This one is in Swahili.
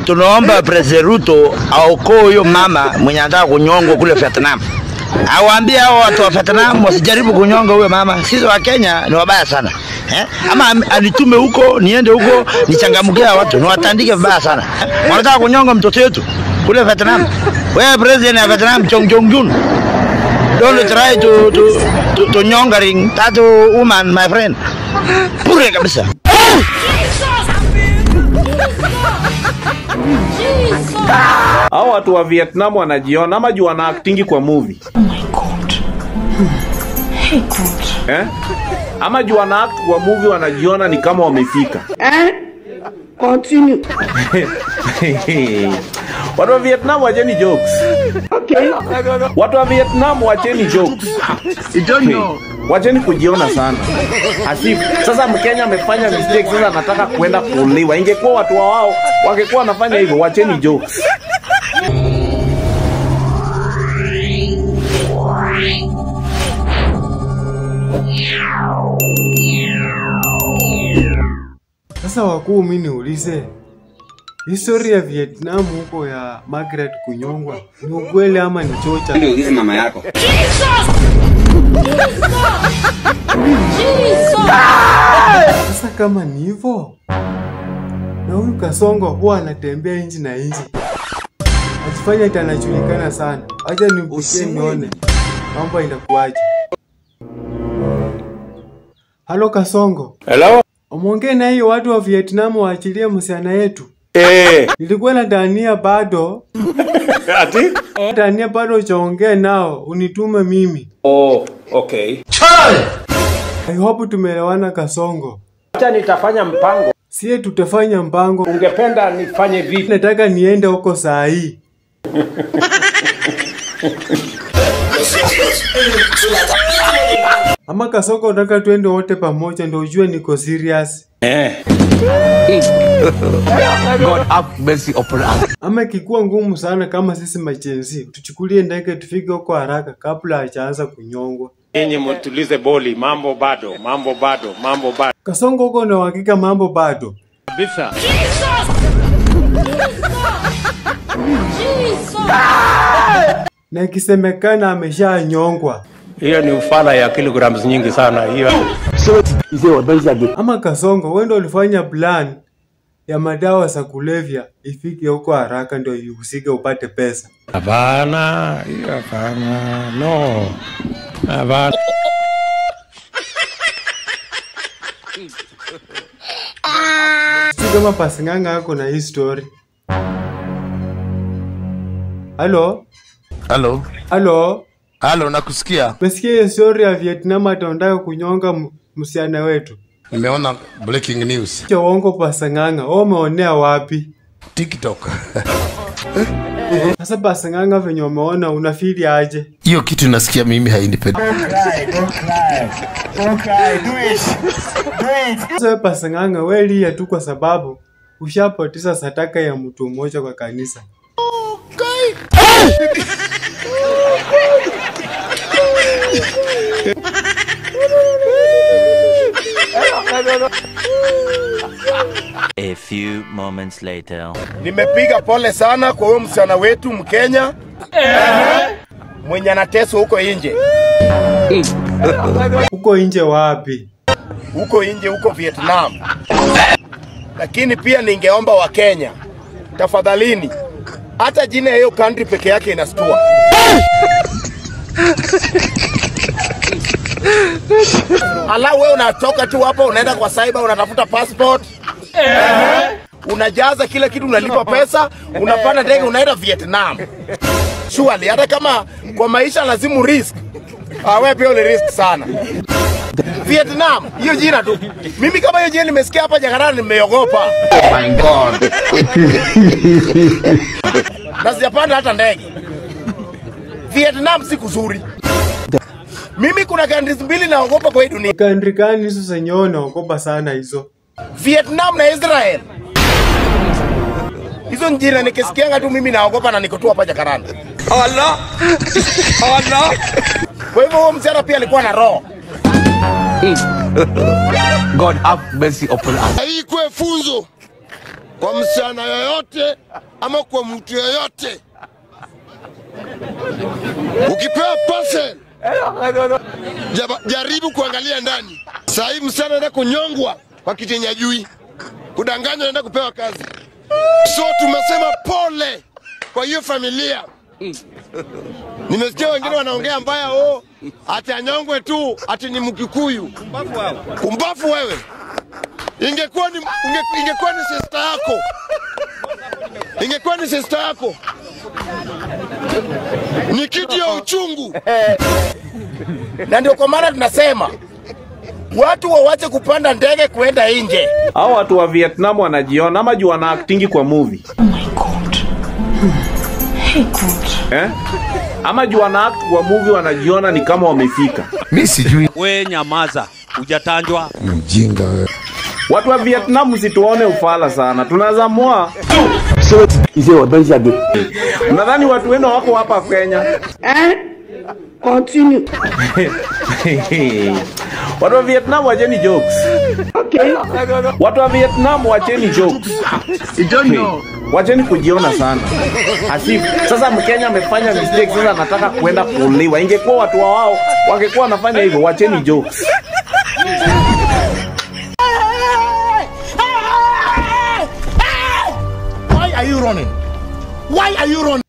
tunaomba President Ruto aokoe huyo mama mwenye anataka kunyongwa kule Vietnam. Awaambie hao watu wa Vietnam wasijaribu kunyonga huyo mama. Sisi wa Kenya ni wabaya sana. Ama anitume huko, niende huko, nichangamkia watu, niwatandike vibaya sana. Wanataka kunyonga mtoto wetu kule Vietnam. Wewe president wa Vietnam Chong Chong-yun, don't try to nyongering that woman, my friend. Pure kabisa. Hao watu wa Vietnam wanajiona ama juu wana acting kwa movie. Oh my god. Hey god. Ama juu wana act kwa movie wanajiona ni kama wamefika. Continue. Watu wa Vietnam wacheni jokes. Okay. Watu wa Vietnam wacheni jokes. You don't know. Wacheni kujiona sana. Asif. Sasa Mkenya amefanya mistake, sasa anataka kuenda kuuliwa. Ingekuwa watu wao wangekuwa wanafanya hivyo, wacheni jokes. Sasa wakuu, mimi niulize, historia ya Vietnam huko ya Margaret kunyongwa ni ukweli ama ni chocha? Niulize mama yako. Sasa kama ni hivyo, na huyu Kasongo huwa anatembea inji na inji, akifanya anajulikana sana. Acha nimbukie nione mambo inakuaje. Halo Kasongo. Hello? Umeongea na hiyo watu wa Vietnam waachilie msichana yetu. Nilikuwa nadhania bado. Ati? Nadhania bado chaongea nao, unitume mimi. Oh, okay. I hope tumeelewana Kasongo. Acha nitafanya mpango. Sie tutafanya mpango. Ungependa nifanye vipi? Nataka niende huko saa hii. Ama Kasongo nataka tuende wote pamoja ndio ujue niko serious. God have mercy upon us. Ama kikuwa ngumu sana kama sisi machenzi, tuchukulie ndege tufike huko haraka kabla hajaanza kunyongwa. Yenye mtulize boli, mambo bado. Kasongo huko na hakika mambo bado. Kabisa. Na ikisemekana ameshanyongwa. Hiyo ni ufala ya kilograms nyingi sana hiyo. Ama Kasongo, wewe ndio ulifanya plan ya madawa za kulevya ifike huko haraka ndio usike upate pesa. Hapana, hiyo hapana. No. Hapana. Si kama Pasinganga yako na hii story. Halo? Halo. Halo? Halo, nakusikia. Umesikia hiyo story ya Vietnam ataondaka kunyonga msichana wetu? Nimeona breaking news. Cha uongo Pasinganga, wewe umeonea wapi? TikTok. Sasa Pasinganga venye umeona unafili aje? Hiyo kitu nasikia mimi hainipendi. Don't cry, do it. Sasa Pasinganga wewe lia tu kwa sababu ushapoteza sadaka ya mtu mmoja kwa kanisa. A few moments later. Nimepiga pole sana kwa huyo msichana wetu Mkenya mwenye anateswa huko nje. Huko nje wapi? Huko nje, huko Vietnam. Lakini pia ningeomba wa Kenya, tafadhalini, hata jina hiyo country peke yake inastua. Ala, wewe unatoka tu hapo unaenda kwa cyber unatafuta passport. Unajaza kila kitu, unalipa pesa, unapanda ndege unaenda Vietnam. Surely hata kama kwa maisha lazima risk. Wewe pia ule risk sana. Vietnam, hiyo jina tu. Mimi kama hiyo jina nimesikia hapa Jakarta nimeogopa. Oh my god. Na sijapanda hata ndege. Vietnam si kuzuri. Mimi kuna countries mbili naogopa kwa hii dunia. Country gani hizo zenye unaogopa sana hizo? Vietnam na Israel. Hizo njira nikisikianga tu mimi naogopa na niko tu hapa Jakarta. Allah. Allah. Kwa hivyo huyo msichana pia alikuwa na roho. God have mercy upon us. Haikuwe funzo kwa msichana yoyote ama kwa mtu yoyote. Ukipewa parcel, jaribu kuangalia ndani. Sasa hivi msichana anaenda kunyongwa kwa kitenya jui, kudanganya anaenda kupewa kazi. So tumesema pole kwa hiyo familia. Nimesikia wengine wanaongea mbaya, ati anyongwe tu, ati ni Mkikuyu. Kumbafu wewe. Ingekuwa ni sister yako. Ingekuwa ni sister yako. Ni kitu ya uchungu. Na ndio kwa maana tunasema watu wawache kupanda ndege kuenda nje. Hao watu wa Vietnam wanajiona ama juu wana actingi kwa movie. Oh my God. Hey God. Ama juu wana act kwa movie wanajiona ni kama wamefika. Mimi sijui. We nyamaza, hujatanjwa. Mjinga wewe. Watu wa Vietnam msituone ufala sana. Tunazamua. Nadhani watu wenu wako hapa Kenya. Continue. Watu wa Vietnam wacheni jokes. Okay. Watu wa Vietnam wacheni jokes. You don't know. Wacheni kujiona sana. Asifu. Sasa Mkenya amefanya mistake, sasa anataka kuenda kuuliwa. Ingekuwa watu wao wangekuwa wanafanya hivyo. Wacheni jokes. Why are you running? Why are you running?